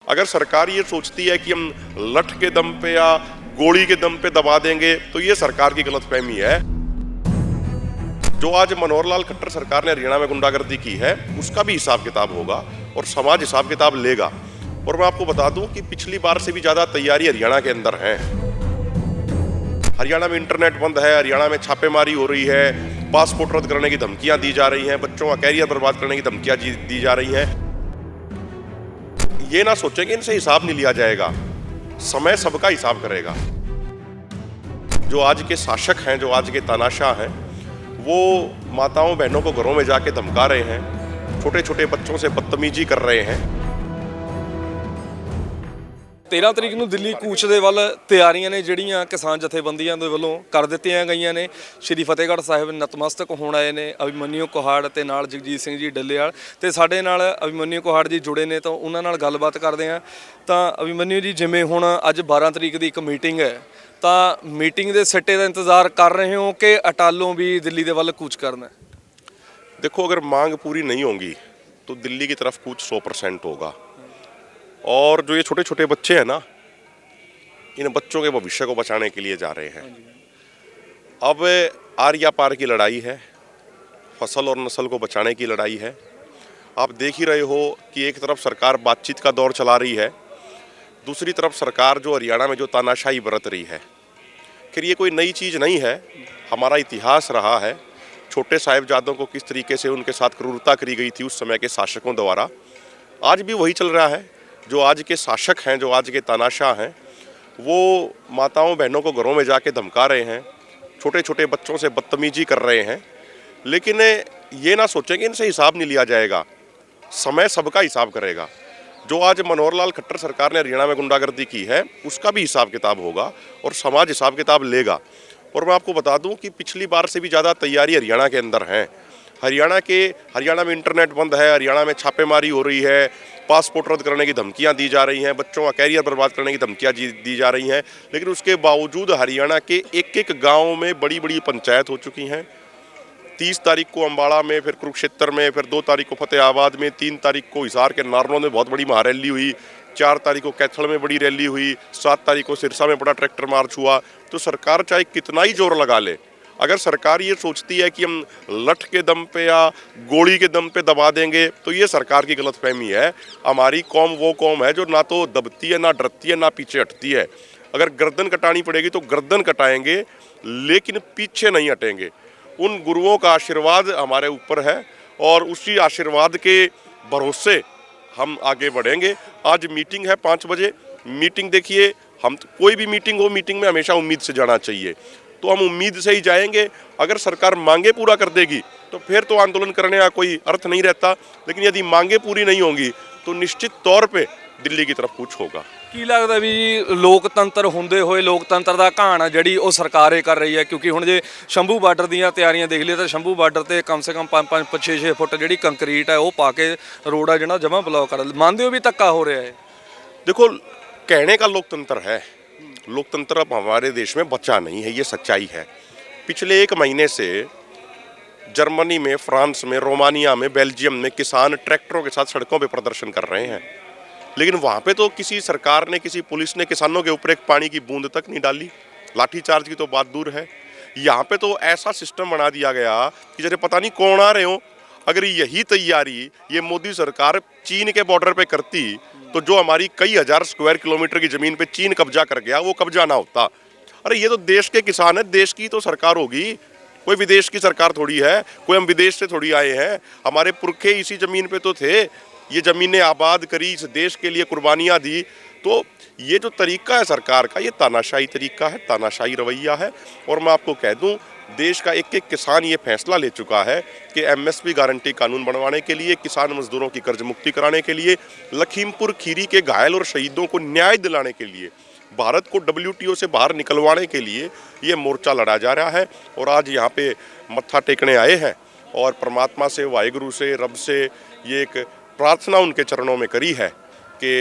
अगर सरकार ये सोचती है कि हम लठ के दम पे या गोली के दम पे दबा देंगे तो ये सरकार की गलतफहमी है। जो आज मनोहर लाल खट्टर सरकार ने हरियाणा में गुंडागर्दी की है उसका भी हिसाब किताब होगा और समाज हिसाब किताब लेगा। और मैं आपको बता दूं कि पिछली बार से भी ज्यादा तैयारी हरियाणा के अंदर है। हरियाणा में इंटरनेट बंद है, हरियाणा में छापेमारी हो रही है, पासपोर्ट रद्द करने की धमकियां दी जा रही हैं, बच्चों का कैरियर बर्बाद करने की धमकियां दी जा रही हैं। ये ना सोचें कि इनसे हिसाब नहीं लिया जाएगा, समय सबका हिसाब करेगा। जो आज के शासक हैं, जो आज के तानाशाह हैं, वो माताओं बहनों को घरों में जाके धमका रहे हैं, छोटे छोटे बच्चों से बदतमीजी कर रहे हैं। 13 ਤਰੀਕ ਨੂੰ ਦਿੱਲੀ ਕੂਚ ਦੇ ਵੱਲ ਤਿਆਰੀਆਂ ਨੇ ਜਿਹੜੀਆਂ ਕਿਸਾਨ ਜਥੇਬੰਦੀਆਂ ਦੇ ਵੱਲੋਂ ਕਰ ਦਿੱਤੀਆਂ ਗਈਆਂ ਨੇ। ਸ਼੍ਰੀ ਫਤਿਹਗੜ੍ਹ ਸਾਹਿਬ ਨਤਮਸਤਕ ਹੋਣ ਆਏ ਨੇ ਅਭਿਮਨਿਊ ਕੁਹਾੜ ਤੇ ਨਾਲ ਜਗਜੀਤ ਸਿੰਘ ਜੀ ਡੱਲੇਵਾਲ ਤੇ ਸਾਡੇ ਨਾਲ ਅਭਿਮਨਿਊ ਕੁਹਾੜ ਜੀ ਜੁੜੇ ਨੇ ਤਾਂ ਉਹਨਾਂ ਨਾਲ ਗੱਲਬਾਤ ਕਰਦੇ ਹਾਂ। ਤਾਂ ਅਭਿਮਨਿਊ ਜੀ, ਜਿਵੇਂ ਹੁਣ ਅੱਜ 12 ਤਰੀਕ ਦੀ ਇੱਕ ਮੀਟਿੰਗ ਹੈ, ਤਾਂ ਮੀਟਿੰਗ ਦੇ ਸਿੱਟੇ ਦਾ ਇੰਤਜ਼ਾਰ ਕਰ ਰਹੇ ਹੋ ਕਿ ਅਟਾਲੋਂ ਵੀ ਦਿੱਲੀ ਦੇ ਵੱਲ ਕੂਚ ਕਰਨਾ है? देखो, अगर मांग पूरी नहीं होगी तो दिल्ली की तरफ कूच 100% होगा। और जो ये छोटे छोटे बच्चे हैं ना, इन बच्चों के भविष्य को बचाने के लिए जा रहे हैं। अब आर या पार की लड़ाई है, फसल और नस्ल को बचाने की लड़ाई है। आप देख ही रहे हो कि एक तरफ सरकार बातचीत का दौर चला रही है, दूसरी तरफ सरकार जो हरियाणा में जो तानाशाही बरत रही है। फिर ये कोई नई चीज़ नहीं है, हमारा इतिहास रहा है। छोटे साहिबजादों को किस तरीके से उनके साथ क्रूरता करी गई थी उस समय के शासकों द्वारा, आज भी वही चल रहा है। जो आज के शासक हैं, जो आज के तानाशाह हैं, वो माताओं बहनों को घरों में जाके धमका रहे हैं, छोटे छोटे बच्चों से बदतमीजी कर रहे हैं। लेकिन ये ना सोचें कि इनसे हिसाब नहीं लिया जाएगा, समय सबका हिसाब करेगा। जो आज मनोहर लाल खट्टर सरकार ने हरियाणा में गुंडागर्दी की है उसका भी हिसाब किताब होगा और समाज हिसाब किताब लेगा। और मैं आपको बता दूं कि पिछली बार से भी ज़्यादा तैयारी हरियाणा के अंदर है। हरियाणा में इंटरनेट बंद है, हरियाणा में छापेमारी हो रही है, पासपोर्ट रद्द करने की धमकियां दी जा रही हैं, बच्चों का कैरियर बर्बाद करने की धमकियां दी जा रही हैं। लेकिन उसके बावजूद हरियाणा के एक एक गाँव में बड़ी बड़ी पंचायत हो चुकी हैं। 30 तारीख को अम्बाड़ा में, फिर कुरुक्षेत्र में, फिर 2 तारीख को फतेहाबाद में, 3 तारीख को हिसार के नारनौल में बहुत बड़ी महारैली हुई, 4 तारीख को कैथल में बड़ी रैली हुई, 7 तारीख को सिरसा में बड़ा ट्रैक्टर मार्च हुआ। तो सरकार चाहे कितना ही जोर लगा ले, अगर सरकार ये सोचती है कि हम लठ के दम पे या गोली के दम पे दबा देंगे तो ये सरकार की गलतफहमी है। हमारी कौम वो कौम है जो ना तो दबती है, ना डरती है, ना पीछे हटती है। अगर गर्दन कटानी पड़ेगी तो गर्दन कटाएंगे, लेकिन पीछे नहीं हटेंगे। उन गुरुओं का आशीर्वाद हमारे ऊपर है और उसी आशीर्वाद के भरोसे हम आगे बढ़ेंगे। आज मीटिंग है 5 बजे। मीटिंग देखिए, हम कोई भी मीटिंग हो, मीटिंग में हमेशा उम्मीद से जाना चाहिए, तो हम उम्मीद से ही जाएंगे। अगर सरकार मांगे पूरा कर देगी तो फिर तो आंदोलन करने का कोई अर्थ नहीं रहता। लेकिन यदि मांगे पूरी नहीं होंगी तो निश्चित तौर पे दिल्ली की तरफ कूच होगा। ਕੀ ਲੱਗਦਾ ਵੀ ਜੀ ਲੋਕਤੰਤਰ ਹੁੰਦੇ ਹੋਏ ਲੋਕਤੰਤਰ ਦਾ ਘਾਣ ਆ ਜਿਹੜੀ ਉਹ ਸਰਕਾਰੇ ਕਰ ਰਹੀ ਹੈ? ਕਿਉਂਕਿ ਹੁਣ ਜੇ ਸ਼ੰਭੂ ਬਾਰਡਰ ਦੀਆਂ ਤਿਆਰੀਆਂ ਦੇਖ ਲਈਏ ਤਾਂ ਸ਼ੰਭੂ ਬਾਰਡਰ ਤੇ ਕਮ ਸੇ ਕਮ 5-6 ਫੁੱਟ ਜਿਹੜੀ ਕੰਕਰੀਟ ਹੈ ਉਹ ਪਾ ਕੇ ਰੋਡ ਆ ਜਿਹੜਾ ਜਮਾਂ ਬਲੌਕ ਕਰ ਮੰਨਦੇ ਹੋ ਵੀ ਧੱਕਾ ਹੋ ਰਿਹਾ ਹੈ? देखो, कहने का लोकतंत्र है, लोकतंत्र अब हमारे देश में बचा नहीं है, ये सच्चाई है। पिछले 1 महीने से जर्मनी में, फ्रांस में, रोमानिया में, बेल्जियम में किसान ट्रैक्टरों के साथ सड़कों पे प्रदर्शन कर रहे हैं। लेकिन वहाँ पे तो किसी सरकार ने, किसी पुलिस ने किसानों के ऊपर एक पानी की बूंद तक नहीं डाली। लाठीचार्ज की तो बात दूर है। यहाँ पे तो ऐसा सिस्टम बना दिया गया कि जैसे पता नहीं कौन आ रहे हो। अगर यही तैयारी ये मोदी सरकार चीन के बॉर्डर पे करती तो जो हमारी कई हजार स्क्वायर किलोमीटर की ज़मीन पे चीन कब्जा कर गया वो कब्जा ना होता। अरे ये तो देश के किसान है, देश की तो सरकार होगी, कोई विदेश की सरकार थोड़ी है, कोई हम विदेश से थोड़ी आए हैं। हमारे पुरखे इसी ज़मीन पे तो थे, ये ज़मीनें आबाद करी, इस देश के लिए कुर्बानियाँ दी। तो ये जो तरीका है सरकार का, ये तानाशाही तरीका है, तानाशाही रवैया है। और मैं आपको कह दूं, देश का एक एक किसान ये फैसला ले चुका है कि एमएसपी गारंटी कानून बनवाने के लिए, किसान मजदूरों की कर्ज मुक्ति कराने के लिए, लखीमपुर खीरी के घायल और शहीदों को न्याय दिलाने के लिए, भारत को WTO से बाहर निकलवाने के लिए ये मोर्चा लड़ा जा रहा है। और आज यहाँ पे मत्था टेकने आए हैं और परमात्मा से, वाहिगुरु से, रब से ये एक प्रार्थना उनके चरणों में करी है कि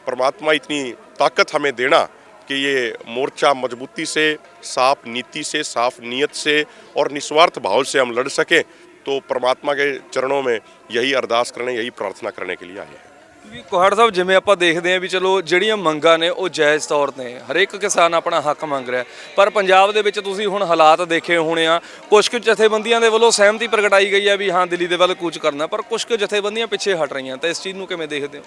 परमात्मा इतनी ताकत हमें देना कि ये मोर्चा मजबूती से, साफ नीति से, साफ नीयत से और निस्वार्थ भाव से हम लड़ सकें। तो परमात्मा के चरणों में यही अरदास करने, यही प्रार्थना करने के लिए आए हैं। ਕਿਉਂਕਿ ਕੋਹੜ ਸਾਹਿਬ ਜਿਵੇਂ ਆਪਾਂ ਦੇਖਦੇ ਹਾਂ ਵੀ ਚਲੋ ਜਿਹੜੀਆਂ ਮੰਗਾਂ ਨੇ ਉਹ ਜਾਇਜ਼ ਤੌਰ ਤੇ ਹਰੇਕ ਕਿਸਾਨ ਆਪਣਾ ਹੱਕ ਮੰਗ ਰਿਹਾ, ਪਰ ਪੰਜਾਬ ਦੇ ਵਿੱਚ ਤੁਸੀਂ ਹੁਣ ਹਾਲਾਤ ਦੇਖੇ ਹੋਣੇ ਆ, ਕੁਝ ਕੁ ਜਥੇਬੰਦੀਆਂ ਦੇ ਵੱਲੋਂ ਸਹਿਮਤੀ ਪ੍ਰਗਟਾਈ ਗਈ ਹੈ ਵੀ ਹਾਂ ਦਿੱਲੀ ਦੇ ਵੱਲ ਕੂਚ ਕਰਨਾ, ਪਰ ਕੁਝ ਕੁ ਜਥੇਬੰਦੀਆਂ ਪਿੱਛੇ ਹਟ ਰਹੀਆਂ, ਤਾਂ ਇਸ ਚੀਜ਼ ਨੂੰ ਕਿਵੇਂ ਦੇਖਦੇ ਹੋ?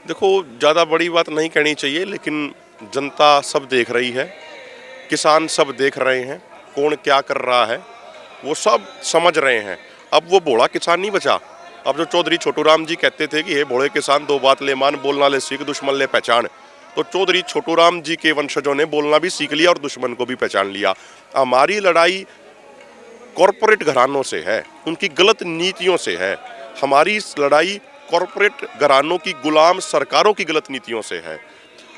देखो, ज़्यादा बड़ी बात नहीं कहनी चाहिए, लेकिन जनता सब देख रही है, किसान सब देख रहे हैं, कौन क्या कर रहा है वो सब समझ रहे हैं। अब वो भोला किसान नहीं बचा। अब जो चौधरी छोटूराम जी कहते थे कि हे भोले किसान दो बात ले मान, बोलना ले सीख, दुश्मन ले पहचान, तो चौधरी छोटूराम जी के वंशजों ने बोलना भी सीख लिया और दुश्मन को भी पहचान लिया। हमारी लड़ाई कॉरपोरेट घरानों से है, उनकी गलत नीतियों से है। हमारी लड़ाई कॉरपोरेट घरानों की गुलाम सरकारों की गलत नीतियों से है।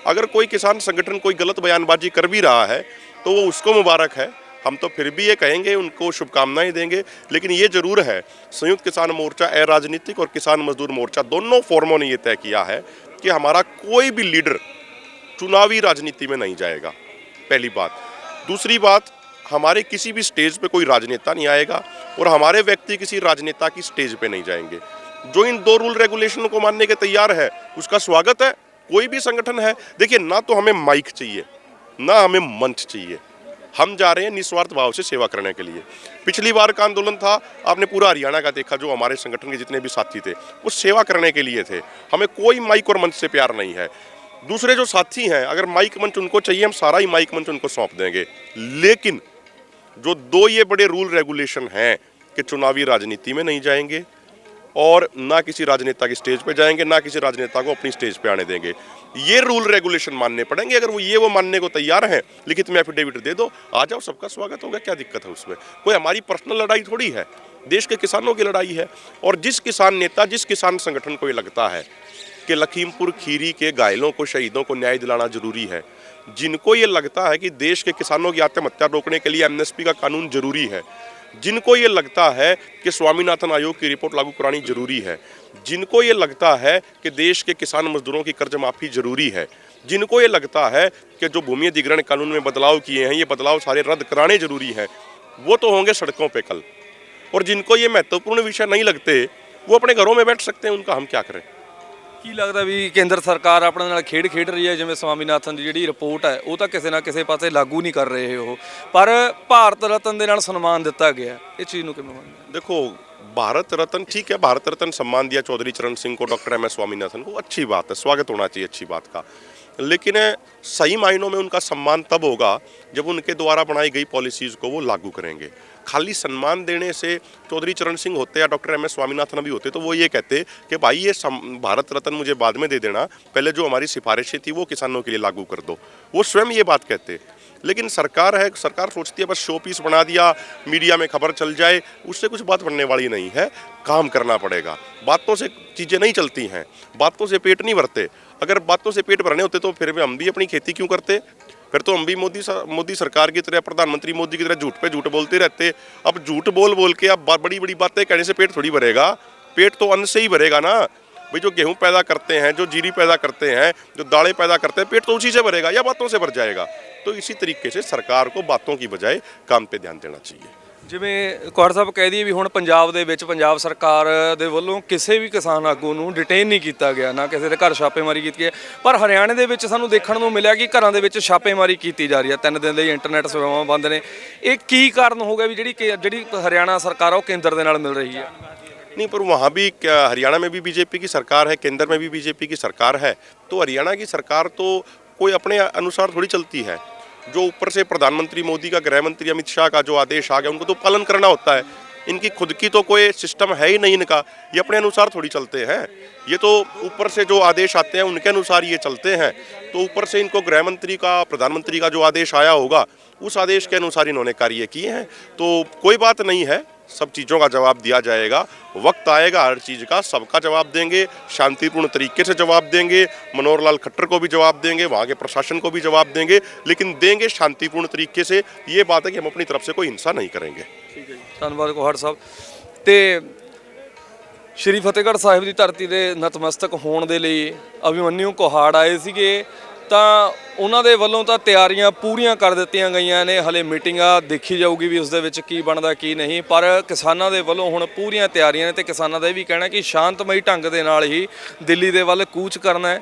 अगर कोई किसान संगठन कोई गलत बयानबाजी कर भी रहा है तो वो उसको मुबारक है, हम तो फिर भी ये कहेंगे, उनको शुभकामनाएं देंगे। लेकिन ये जरूर है, संयुक्त किसान मोर्चा अराजनीतिक और किसान मजदूर मोर्चा दोनों फोरमों ने ये तय किया है कि हमारा कोई भी लीडर चुनावी राजनीति में नहीं जाएगा, पहली बात। दूसरी बात, हमारे किसी भी स्टेज पे कोई राजनेता नहीं आएगा और हमारे व्यक्ति किसी राजनेता की स्टेज पे नहीं जाएंगे। जो इन दो रूल रेगुलेशन को मानने के तैयार है उसका स्वागत है, कोई भी संगठन है। देखिए, ना तो हमें माइक चाहिए, ना हमें मंच चाहिए, हम जा रहे हैं निस्वार्थ भाव से सेवा करने के लिए। पिछली बार का आंदोलन था, आपने पूरा हरियाणा का देखा, जो हमारे संगठन के जितने भी साथी थे वो सेवा करने के लिए थे। हमें कोई माइक और मंच से प्यार नहीं है। दूसरे जो साथी हैं, अगर माइक मंच उनको चाहिए, हम सारा ही माइक मंच उनको सौंप देंगे। लेकिन जो दो ये बड़े रूल रेगुलेशन हैं कि चुनावी राजनीति में नहीं जाएंगे और ना किसी राजनेता की स्टेज पे जाएंगे, ना किसी राजनेता को अपनी स्टेज पे आने देंगे, ये रूल रेगुलेशन मानने पड़ेंगे। अगर वो मानने को तैयार हैं, लिखित में एफिडेविट दे दो, आ जाओ, सबका स्वागत होगा, क्या दिक्कत है उसमें? कोई हमारी पर्सनल लड़ाई थोड़ी है, देश के किसानों की लड़ाई है। और जिस किसान नेता, जिस किसान संगठन को ये लगता है कि लखीमपुर खीरी के घायलों को, शहीदों को न्याय दिलाना जरूरी है, जिनको ये लगता है कि देश के किसानों की आत्महत्या रोकने के लिए एमएसपी का कानून जरूरी है, जिनको ये लगता है कि स्वामीनाथन आयोग की रिपोर्ट लागू करानी जरूरी है, जिनको ये लगता है कि देश के किसान मजदूरों की कर्ज माफ़ी जरूरी है, जिनको ये लगता है कि जो भूमि अधिग्रहण कानून में बदलाव किए हैं ये बदलाव सारे रद्द कराने जरूरी हैं, वो तो होंगे सड़कों पे कल। और जिनको ये महत्वपूर्ण विषय नहीं लगते वो अपने घरों में बैठ सकते हैं, उनका हम क्या करें? ਕੀ ਲੱਗਦਾ ਵੀ ਕੇਂਦਰ ਸਰਕਾਰ ਆਪਣੇ ਨਾਲ ਖੇਡ ਖੇਡ ਰਹੀ ਹੈ? ਜਿਵੇਂ ਸਵਾਮੀਨਾਥਨ ਦੀ ਜਿਹੜੀ ਰਿਪੋਰਟ ਹੈ ਉਹ ਤਾਂ ਕਿਸੇ ਨਾ ਕਿਸੇ ਪਾਸੇ ਲਾਗੂ ਨਹੀਂ ਕਰ ਰਹੇ ਉਹ, ਪਰ ਭਾਰਤ ਰਤਨ ਦੇ ਨਾਲ ਸਨਮਾਨ ਦਿੱਤਾ ਗਿਆ, ਇਹ ਚੀਜ਼ ਨੂੰ ਕਿਵੇਂ ਮੰਨਦੇ ਹੋ? देखो, भारत रत्न ठीक है, भारत रत्न सम्मान दिया चौधरी चरण सिंह को, डॉक्टर एम एस स्वामीनाथन को, अच्छी बात है, स्वागत होना चाहिए अच्छी बात का। लेकिन सही मायनों में उनका सम्मान तब होगा जब उनके द्वारा बनाई गई पॉलिसीज़ को वो लागू करेंगे। खाली सम्मान देने से चौधरी चरण सिंह होते या डॉक्टर एम एस स्वामीनाथन भी होते तो वो ये कहते कि भाई ये भारत रत्न मुझे बाद में दे देना, पहले जो हमारी सिफारिशें थी वो किसानों के लिए लागू कर दो, वो स्वयं ये बात कहते। लेकिन सरकार है, सरकार सोचती है बस शो पीस बना दिया, मीडिया में खबर चल जाए, उससे कुछ बात बनने वाली नहीं है। काम करना पड़ेगा, बातों से चीज़ें नहीं चलती हैं, बातों से पेट नहीं भरते। अगर बातों से पेट भरने होते तो फिर भी हम भी अपनी खेती क्यों करते? फिर तो हम भी मोदी सरकार की तरह, प्रधानमंत्री मोदी की तरह झूठ पे झूठ बोलते रहते। अब झूठ बोल बोल के अब बड़ी बड़ी बातें कहने से पेट थोड़ी भरेगा, पेट तो अन्न से ही भरेगा ना। भाई जो गेहूं पैदा करते हैं, जो जीरी पैदा करते हैं, जो दालें पैदा करते हैं, पेट तो उसी से भरेगा या बातों से भर जाएगा? तो इसी तरीके से सरकार को बातों की बजाय काम पे ध्यान देना चाहिए। ਜਿਵੇਂ ਕੌਰ ਸਾਹਿਬ ਕਹਿ ਦਈਏ ਵੀ ਹੁਣ ਪੰਜਾਬ ਦੇ ਵਿੱਚ ਪੰਜਾਬ ਸਰਕਾਰ ਦੇ ਵੱਲੋਂ ਕਿਸੇ ਵੀ ਕਿਸਾਨ ਆਗੂ ਨੂੰ ਡਿਟੇਨ ਨਹੀਂ ਕੀਤਾ ਗਿਆ, ਨਾ ਕਿਸੇ ਦੇ ਘਰ ਛਾਪੇਮਾਰੀ ਕੀਤੀ ਹੈ, ਪਰ ਹਰਿਆਣੇ ਦੇ ਵਿੱਚ ਸਾਨੂੰ ਦੇਖਣ ਨੂੰ ਮਿਲਿਆ ਕਿ ਘਰਾਂ ਦੇ ਵਿੱਚ ਛਾਪੇਮਾਰੀ ਕੀਤੀ ਜਾ ਰਹੀ ਹੈ, 3 ਦਿਨ ਲਈ ਇੰਟਰਨੈਟ ਸੇਵਾਵਾਂ ਬੰਦ ਨੇ। ਇਹ ਕੀ ਕਾਰਨ ਹੋ ਗਿਆ ਵੀ ਜਿਹੜੀ ਹਰਿਆਣਾ ਸਰਕਾਰ ਆ ਉਹ ਕੇਂਦਰ ਦੇ ਨਾਲ ਮਿਲ ਰਹੀ ਹੈ? नहीं, पर वहाँ भी हरियाणा में भी बीजेपी की सरकार है, केंद्र में भी बीजेपी की सरकार है, तो हरियाणा की सरकार तो कोई अपने अनुसार थोड़ी चलती है। जो ऊपर से प्रधानमंत्री मोदी का, गृह मंत्री अमित शाह का जो आदेश आ गया उनको तो पालन करना होता है। इनकी खुद की तो कोई सिस्टम है ही नहीं इनका, ये अपने अनुसार थोड़ी चलते हैं। ये तो ऊपर से जो आदेश आते हैं उनके अनुसार ये चलते हैं। तो ऊपर से इनको गृह मंत्री का, प्रधानमंत्री का जो आदेश आया होगा उस आदेश के अनुसार इन्होंने कार्य किए हैं। तो कोई बात नहीं है, सब चीज़ों का जवाब दिया जाएगा, वक्त आएगा हर चीज़ का, सबका जवाब देंगे, शांतिपूर्ण तरीके से जवाब देंगे, मनोहर लाल खट्टर को भी जवाब देंगे, वहाँ के प्रशासन को भी जवाब देंगे, लेकिन देंगे शांतिपूर्ण तरीके से। ये बात है कि हम अपनी तरफ से कोई हिंसा नहीं करेंगे। ਠੀਕ ਹੈ ਜੀ, ਧੰਨਵਾਦ ਕੋਹੜ ਸਾਹਿਬ। ਤੇ ਸ਼੍ਰੀ ਫਤਿਹਗੜ੍ਹ ਸਾਹਿਬ ਦੀ ਧਰਤੀ ਦੇ ਨਤਮਸਤਕ ਹੋਣ ਦੇ ਲਈ ਅਭਿਮਨਿਊ ਕੋਹਾੜ ਆਏ ਸੀਗੇ ਤਾਂ ਉਹਨਾਂ ਦੇ ਵੱਲੋਂ ਤਾਂ ਤਿਆਰੀਆਂ ਪੂਰੀਆਂ ਕਰ ਦਿੱਤੀਆਂ ਗਈਆਂ ਨੇ। ਹਲੇ ਮੀਟਿੰਗਾਂ ਦੇਖੀ ਜਾਊਗੀ ਵੀ ਉਸ ਦੇ ਵਿੱਚ ਕੀ ਬਣਦਾ ਕੀ ਨਹੀਂ, ਪਰ ਕਿਸਾਨਾਂ ਦੇ ਵੱਲੋਂ ਹੁਣ ਪੂਰੀਆਂ ਤਿਆਰੀਆਂ ਨੇ ਤੇ ਕਿਸਾਨਾਂ ਦਾ ਇਹ ਵੀ ਕਹਿਣਾ ਕਿ ਸ਼ਾਂਤਮਈ ਢੰਗ ਦੇ ਨਾਲ ਹੀ ਦਿੱਲੀ ਦੇ ਵੱਲ ਕੂਚ ਕਰਨਾ ਹੈ।